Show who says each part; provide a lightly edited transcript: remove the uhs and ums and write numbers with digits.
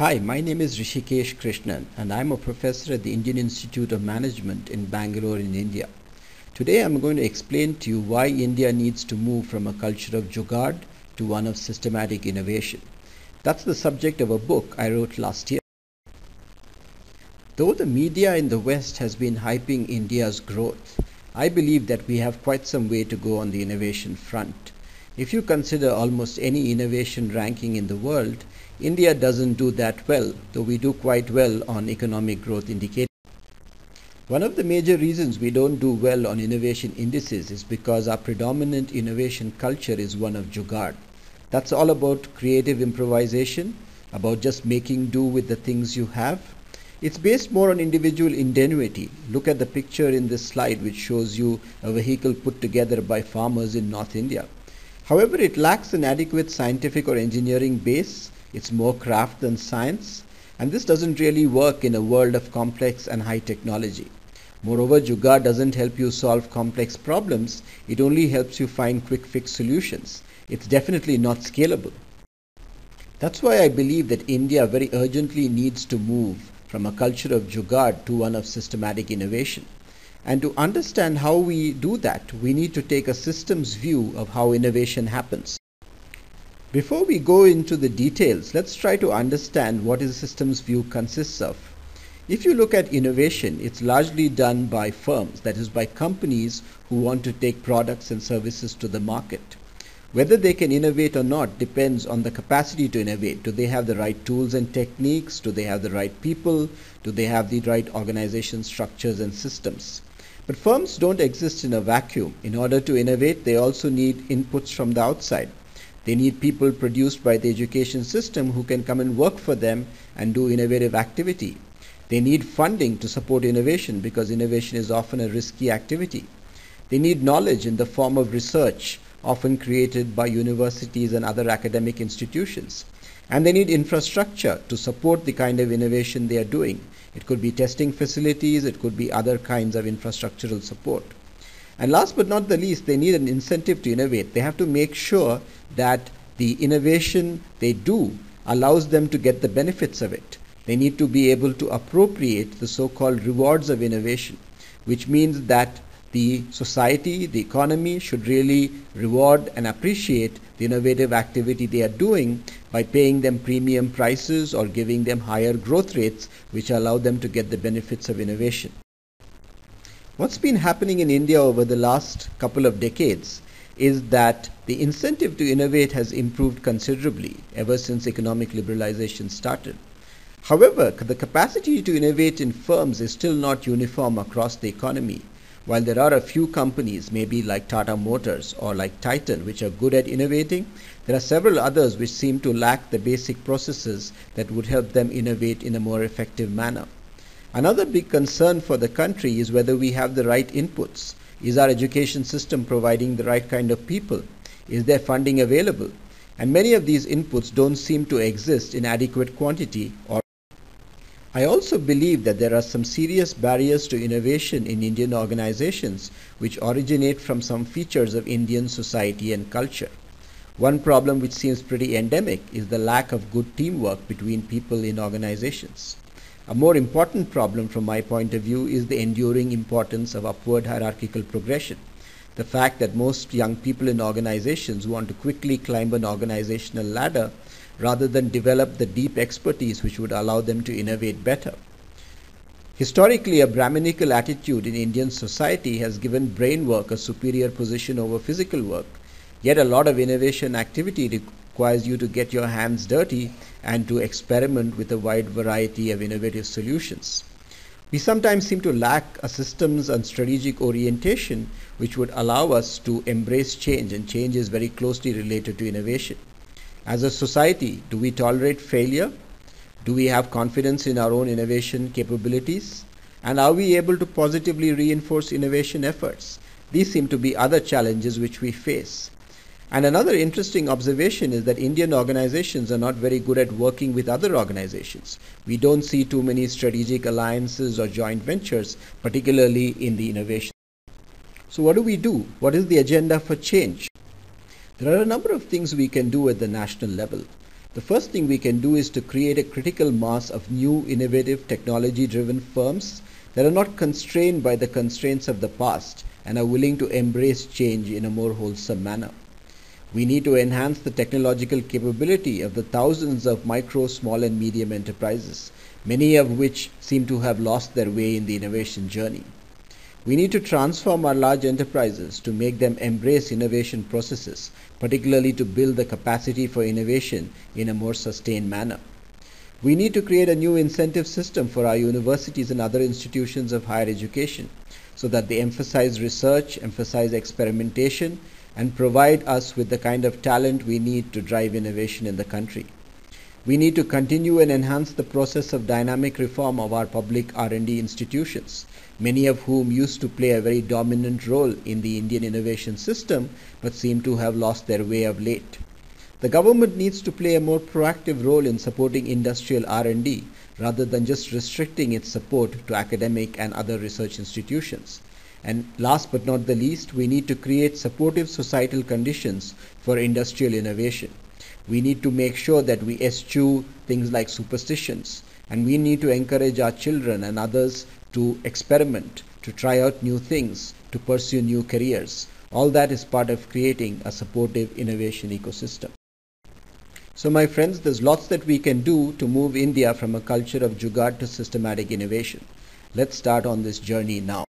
Speaker 1: Hi, my name is Rishikesh Krishnan and I'm a professor at the Indian Institute of Management in Bangalore in India. Today I'm going to explain to you why India needs to move from a culture of Jugaad to one of systematic innovation. That's the subject of a book I wrote last year. Though the media in the West has been hyping India's growth, I believe that we have quite some way to go on the innovation front. If you consider almost any innovation ranking in the world, India doesn't do that well, though we do quite well on economic growth indicators. One of the major reasons we don't do well on innovation indices is because our predominant innovation culture is one of Jugaad. That's all about creative improvisation, about just making do with the things you have. It's based more on individual ingenuity. Look at the picture in this slide which shows you a vehicle put together by farmers in North India. However, it lacks an adequate scientific or engineering base. It's more craft than science, and this doesn't really work in a world of complex and high technology. Moreover, Jugaad doesn't help you solve complex problems, it only helps you find quick fix solutions. It's definitely not scalable. That's why I believe that India very urgently needs to move from a culture of Jugaad to one of systematic innovation. And to understand how we do that, we need to take a systems view of how innovation happens. Before we go into the details, let's try to understand what a systems view consists of. If you look at innovation, it's largely done by firms, that is by companies who want to take products and services to the market. Whether they can innovate or not depends on the capacity to innovate. Do they have the right tools and techniques? Do they have the right people? Do they have the right organization structures and systems? But firms don't exist in a vacuum. In order to innovate, they also need inputs from the outside. They need people produced by the education system who can come and work for them and do innovative activity. They need funding to support innovation because innovation is often a risky activity. They need knowledge in the form of research, often created by universities and other academic institutions. And they need infrastructure to support the kind of innovation they are doing. It could be testing facilities, it could be other kinds of infrastructural support. And last but not the least, they need an incentive to innovate. They have to make sure that the innovation they do allows them to get the benefits of it. They need to be able to appropriate the so-called rewards of innovation, which means that the society, the economy should really reward and appreciate the innovative activity they are doing by paying them premium prices or giving them higher growth rates, which allow them to get the benefits of innovation. What's been happening in India over the last couple of decades is that the incentive to innovate has improved considerably ever since economic liberalization started. However, the capacity to innovate in firms is still not uniform across the economy. While there are a few companies, maybe like Tata Motors or like Titan, which are good at innovating, there are several others which seem to lack the basic processes that would help them innovate in a more effective manner. Another big concern for the country is whether we have the right inputs. Is our education system providing the right kind of people? Is there funding available? And many of these inputs don't seem to exist in adequate quantity. I also believe that there are some serious barriers to innovation in Indian organizations which originate from some features of Indian society and culture. One problem which seems pretty endemic is the lack of good teamwork between people in organizations. A more important problem from my point of view is the enduring importance of upward hierarchical progression. The fact that most young people in organizations want to quickly climb an organizational ladder rather than develop the deep expertise which would allow them to innovate better. Historically, a Brahminical attitude in Indian society has given brain work a superior position over physical work. Yet a lot of innovation activity requires you to get your hands dirty and to experiment with a wide variety of innovative solutions. We sometimes seem to lack a systems and strategic orientation which would allow us to embrace change, and change is very closely related to innovation. As a society, do we tolerate failure? Do we have confidence in our own innovation capabilities? And are we able to positively reinforce innovation efforts? These seem to be other challenges which we face. And another interesting observation is that Indian organizations are not very good at working with other organizations. We don't see too many strategic alliances or joint ventures, particularly in the innovation. So what do we do? What is the agenda for change? There are a number of things we can do at the national level. The first thing we can do is to create a critical mass of new, innovative, technology-driven firms that are not constrained by the constraints of the past and are willing to embrace change in a more wholesome manner. We need to enhance the technological capability of the thousands of micro, small and medium enterprises, many of which seem to have lost their way in the innovation journey. We need to transform our large enterprises to make them embrace innovation processes, particularly to build the capacity for innovation in a more sustained manner. We need to create a new incentive system for our universities and other institutions of higher education so that they emphasize research, emphasize experimentation, and provide us with the kind of talent we need to drive innovation in the country. We need to continue and enhance the process of dynamic reform of our public R&D institutions, many of whom used to play a very dominant role in the Indian innovation system but seem to have lost their way of late. The government needs to play a more proactive role in supporting industrial R&D rather than just restricting its support to academic and other research institutions. And last but not the least, we need to create supportive societal conditions for industrial innovation. We need to make sure that we eschew things like superstitions, and we need to encourage our children and others to experiment, to try out new things, to pursue new careers. All that is part of creating a supportive innovation ecosystem. So my friends, there's lots that we can do to move India from a culture of Jugaad to systematic innovation. Let's start on this journey now.